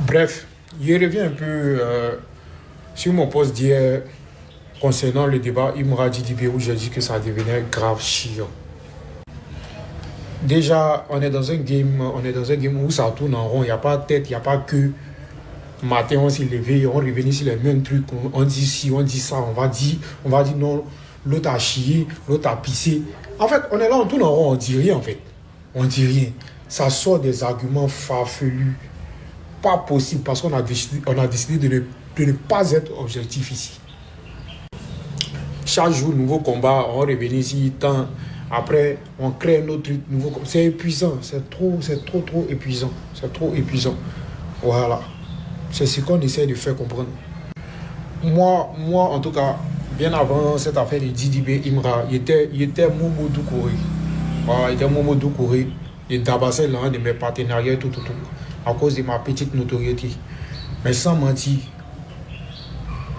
Bref, je reviens un peu sur mon poste d'hier concernant le débat Imra Didibé où j'ai dit que ça devenait grave chiant. Déjà, on est dans un game où ça tourne en rond, il n'y a pas de tête, il n'y a pas que. Matin, on s'est levé, on revenait sur les mêmes trucs, on dit ci, on dit ça, on va dire non, l'autre a chié, l'autre a pissé. En fait, on est là, on tourne en rond, on dit rien en fait. On dit rien. Ça sort des arguments farfelus. Pas possible parce qu'on a décidé de ne pas être objectif ici. Chaque jour, nouveau combat, on revient ici, tant. Après, on crée un autre truc nouveau. C'est épuisant, c'est trop épuisant. C'est trop épuisant. Voilà. C'est ce qu'on essaie de faire comprendre. Moi, en tout cas, bien avant cette affaire de Didibé Imra, il était Momo Doucouré. Voilà, il était Momo Doucouré. Il tabassait l'un de mes partenariats, tout, à cause de ma petite notoriété. Mais sans mentir,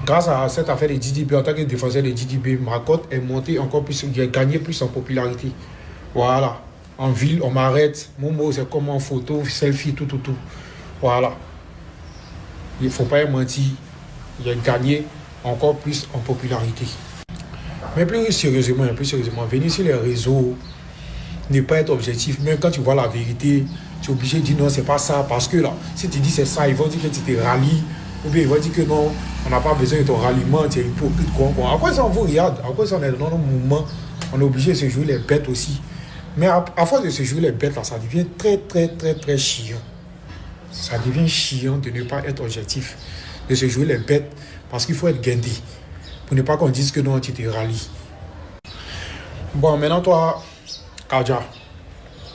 grâce à cette affaire de Didibé, en tant que défenseur de Didibé, ma cote est montée encore plus, j'ai gagné plus en popularité. Voilà. En ville, on m'arrête. Momo, c'est comme en photo, selfie, tout. Voilà. Il ne faut pas mentir. J'ai gagné encore plus en popularité. Mais plus sérieusement, venir sur les réseaux, ne pas être objectif, même quand tu vois la vérité, tu es obligé de dire non, c'est pas ça, parce que là, si tu dis c'est ça, ils vont dire que tu te rallies, ou bien ils vont dire que non, on n'a pas besoin de ton ralliement, tu es hypocrite, quoi. Après ça, on vous regarde, après ça, on est dans nos mouvements, on est obligé de se jouer les bêtes aussi. Mais à force de se jouer les bêtes, là, ça devient très chiant. Ça devient chiant de ne pas être objectif, de se jouer les bêtes, parce qu'il faut être guindé, pour ne pas qu'on dise que non, tu te rallies. Bon, maintenant, toi, Kaja.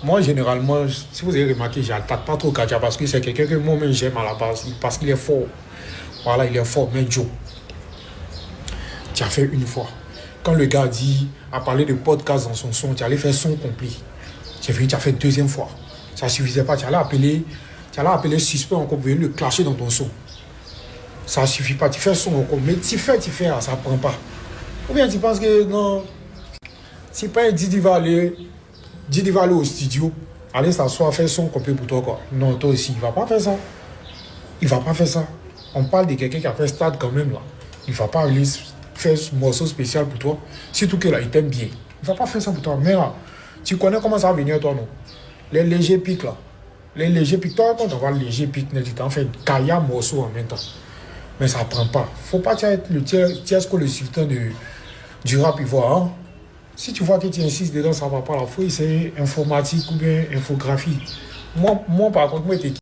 Moi, généralement, si vous avez remarqué, j'attaque pas trop Kaja parce que c'est quelqu'un que moi-même j'aime à la base, parce qu'il est fort. Voilà, il est fort. Mais Joe, tu as fait une fois. Quand le gars a parlé de podcast dans son son, tu allais faire son complet. Tu as fait deuxième fois. Ça ne suffisait pas. Tu allais appeler suspect encore pour le clasher dans ton son. Ça ne suffit pas. Tu fais son encore. Mais tu fais, ça ne prend pas. Ou bien tu penses que non, si pas Didi va aller au studio, aller s'asseoir, faire son complet pour toi, quoi. Non, toi aussi, il va pas faire ça. Il va pas faire ça. On parle de quelqu'un qui a fait stade quand même, là. Il va pas aller faire ce morceau spécial pour toi. Surtout que là, il t'aime bien. Il va pas faire ça pour toi. Mais là, tu connais comment ça va venir, toi, non? Les légers pics, là. Les légers pics. Toi, quand on va les légers pics, tu t'en fais Kaya morceau en même temps. Mais ça prend pas. Faut pas être le le sultan du rap ivoire, hein? Si tu vois que tu insistes dedans, ça ne va pas. La fouille, c'est informatique ou bien infographie. Moi par contre, moi,